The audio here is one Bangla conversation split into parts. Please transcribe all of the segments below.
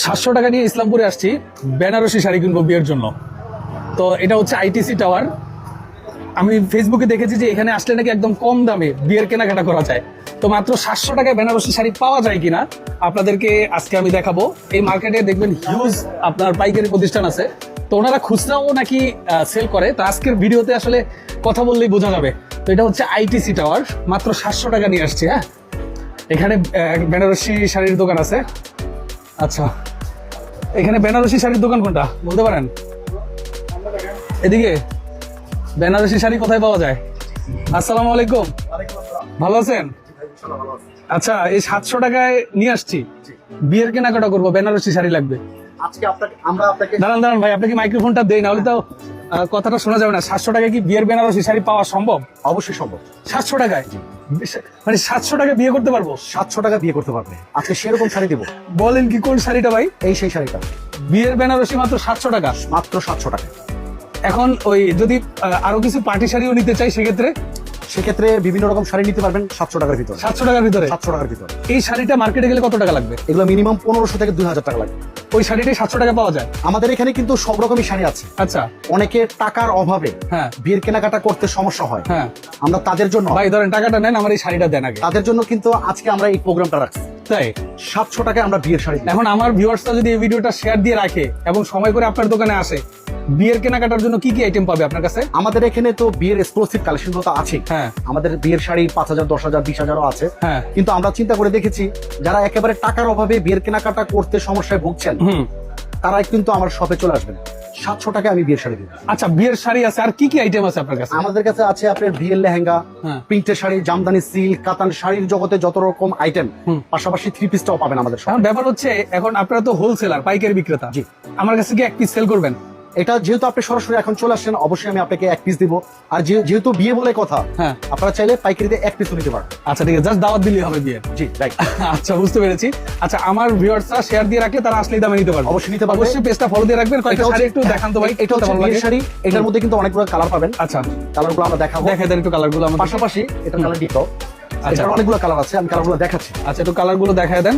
700 টাকা নিয়ে ইসলামপুরে আসছি বেনারসি শাড়ি কিনবো বিয়ের জন্য। তো এটা হচ্ছে আইটিসি টাওয়ার। আমি ফেসবুকে দেখেছি যে এখানে আসলে নাকি একদম কম দামে বিয়ের কেনাকাটা করা যায়। তো মাত্র 700 টাকায় বেনারসি শাড়ি পাওয়া যায় কিনা আপনাদেরকে আজকে আমি দেখাবো। এই মার্কেটে দেখবেন হিউজ আপনার পাইকারি প্রতিষ্ঠান আছে, তো ওনারা খুচরাও নাকি সেল করে। তো আজকের ভিডিওতে আসলে কথা বললেই বোঝা যাবে। তো এটা হচ্ছে আইটিসি টাওয়ার, মাত্র 700 টাকা নিয়ে আসছে। হ্যাঁ, এখানে বেনারসি শাড়ির দোকান আছে। আচ্ছা, এখানে বেনারসি শাড়ির দোকান কোনটা বলতে পারেন? এদিকে বেনারসি শাড়ি কোথায় পাওয়া যায়? আসসালামু আলাইকুম, ভালো আছেন? আচ্ছা, এই 700 টাকায় নিয়ে আসছি, বিয়ের কেনাকাটা করবো, বেনারসি শাড়ি লাগবে। দাঁড়ান দাঁড়ান ভাই, আপনাকে মাইক্রোফোনটা দেই, নাহলে তো কথাটা শোনা যাবে না। 700 টাকায় কি বিয়ের বেনারসি শাড়ি পাওয়া সম্ভব? অবশ্যই সম্ভব। 700 টাকায় মানে 700 টাকা বিয়ে করতে পারবো? 700 টাকা বিয়ে করতে পারবে। আজকে সেরকম শাড়ি দেবো। বলেন কি, কোন শাড়িটা ভাই? এই সেই শাড়িটা, বিয়ের বেনারসি মাত্র 700 টাকা। মাত্র 700 টাকা। এখন ওই যদি আরো কিছু পার্টি শাড়িও নিতে চাই সেক্ষেত্রে বিভিন্ন রকম শাড়ি নিতে পারবেন 700 টাকার ভিতরে। 700 টাকার ভিতরে? 700 টাকার ভিতরে। এই শাড়িটা মার্কেটে গেলে কত টাকা লাগবে? এগুলো মিনিমাম 1500 থেকে 2000 টাকা লাগবে। ওই শাড়িটাই 700 টাকা পাওয়া যায়? আমাদের এখানে কিন্তু সব রকমই শাড়ি আছে। আচ্ছা, অনেকে টাকার অভাবে হ্যাঁ বিয়ের কেনাকাটা করতে সমস্যা হয়, হ্যাঁ, আমরা তাদের জন্য, ভাই ধরেন টাকাটা নেন, আমার এই শাড়িটা দেন আগে। তাদের জন্য কিন্তু আজকে আমরা এই প্রোগ্রামটা রাখছি। তাই 700 টাকায় আমরা বিয়ের শাড়ি দিই। এখন আমার ভিউয়ার্সরা যদি এই ভিডিওটা শেয়ার দিয়ে রাখে এবং সময় করে আপনার দোকানে আসে, বিয়ের কেনাকাটার জন্য কি কি আইটেম পাবে আপনার কাছে? আমাদের এখানে তো বিয়ের এক্সক্লুসিভ কালেকশন তো আছে। হ্যাঁ, আমাদের বিয়ের শাড়ি 5000, 10000, 20000ও আছে। হ্যাঁ, কিন্তু আমরা চিন্তা করে দেখেছি যারা একেবারে টাকার অভাবে বিয়ের কেনাকাটা করতে সমস্যায় ভুগছেন, তারাই কিন্তু আমার শপে চলে আসবেন। 700 টাকায় আমি বিয়ের শাড়ি দিই। আচ্ছা, বিয়ের শাড়ি আছে, আর কি কি আইটেম আছে আপনার কাছে? আমাদের কাছে আছে আপনার বিয়ের লেহেঙ্গা, হ্যাঁ, প্রিন্টের শাড়ি, জামদানি, সিল্ক, কাতান, শাড়ির জগতে যত রকম আইটেম, পাশাপাশি 3 পিসটাও পাবেন আমাদের শপে। এখন ব্যাপার হচ্ছে, এখন আপনারা তো হোলসেলার, পাইকারি বিক্রেতা। জি। আমার কাছে কি এক পিস সেল করবেন? এটা যেহেতু আপনি সরাসরি এখন চলে আসছেন, অবশ্যই আমি আপনাকে এক পিস দিব। আর যেহেতু বিয়ে বলে কথা, হ্যাঁ, আপনারা চাইলে পাইকারিতে এক পিস নিতে পারেন। আচ্ছা ঠিক আছে, জাস্ট দাওয়াত দিলেই হবে বিয়ের। জি, রাইট। আচ্ছা, বুঝতে পেরেছি। আচ্ছা, আমার ভিউয়ার্সরা শেয়ার দিয়ে রাখলে তারা আসলেই দামে নিতে পারবে। অবশ্যই নিতে পারবে। অবশ্যই পেজটা ফলো দিয়ে রাখবেন। কয়েকটা শাড়ি একটু দেখান তো ভাই। এটা হচ্ছে বিয়ের শাড়ি, এটার মধ্যে কিন্তু অনেকগুলো কালার পাবেন। আচ্ছা, কালারগুলো আমরা দেখাবো। দেখাই দেন একটু কালারগুলো আমাদের। পাশাপাশি এটা কালার ডিটো। আচ্ছা, এটার অনেকগুলো কালার আছে, আমি কালারগুলো দেখাচ্ছি। আচ্ছা, একটু কালারগুলো দেখায় দেন।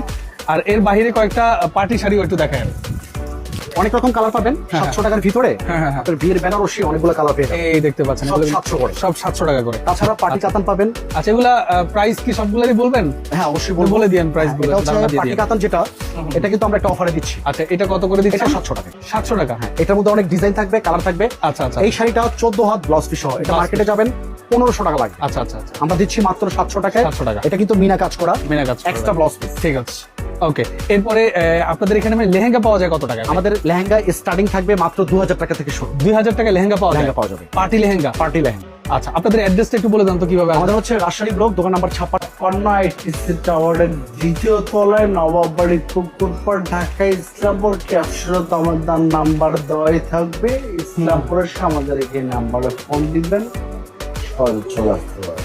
আর এর বাইরে কয়েকটা পার্টি শাড়িও একটু দেখায়। অনেক রকম কালার পাবেন 700 টাকার ভিতরে। হ্যাঁ, আপনার বিয়ের বেনারসি অনেকগুলো কালার পেয়ে যাবেন। এই দেখতে পাচ্ছেন, সব 700 করে। সব 700 টাকা করে। তাছাড়া পার্টি কাতান পাবেন। আচ্ছা, এগুলা প্রাইস কি সবগুলোরই বলবেন? হ্যাঁ, অবশ্যই বলে দিয়েন প্রাইস গুলো। এটা হচ্ছে পার্টি কাতান, যেটা এটা কিন্তু আমরা একটা অফারে দিচ্ছি। আচ্ছা, এটা কত করে দিচ্ছেন? এটা 700 টাকা। 700 টাকা। হ্যাঁ, এটার মধ্যে অনেক ডিজাইন থাকবে, কালার থাকবে। আচ্ছা আচ্ছা, এই শাড়িটা 14 হাত ব্লাউজ পিস সহ, এটা মার্কেটে যাবেন 1500 টাকা লাগবে। আচ্ছা আচ্ছা আচ্ছা, আমরা দিচ্ছি মাত্র 700 টাকায়। 700 টাকা। এটা কিন্তু মিনা কাজ করা, মিনা কাজ করা, এক্সট্রা ব্লাউজ পিস। ঠিক আছে, ওকে। এরপরে আপনাদের এখানে লেহেঙ্গা পাওয়া যায় কত টাকা? আমাদের লেহেঙ্গা স্টার্টিং থাকবে মাত্র 2000 টাকা থেকে শুরু। 2000 টাকা লেহেঙ্গা পাওয়া যাবে। পার্টি লেহেঙ্গা। পার্টি লেহেঙ্গা। আচ্ছা, আপনাদের অ্যাড্রেসটা একটু বলে দেন তো কিভাবে? আমাদের হচ্ছে রাজশাহী ব্লক, দোকান নাম্বার 56, আইটিসি টাওয়ারের দ্বিতীয় তলায়, নবাববাড়ি, পুকুরপাড়, ঢাকা, ইসলামপুর। ক্যাপশনে আমাদের নাম্বার দেওয়াই থাকবে। ইসলামপুরের আমাদের এই নাম্বারে ফোন দিবেন, চলে আসতে পারে।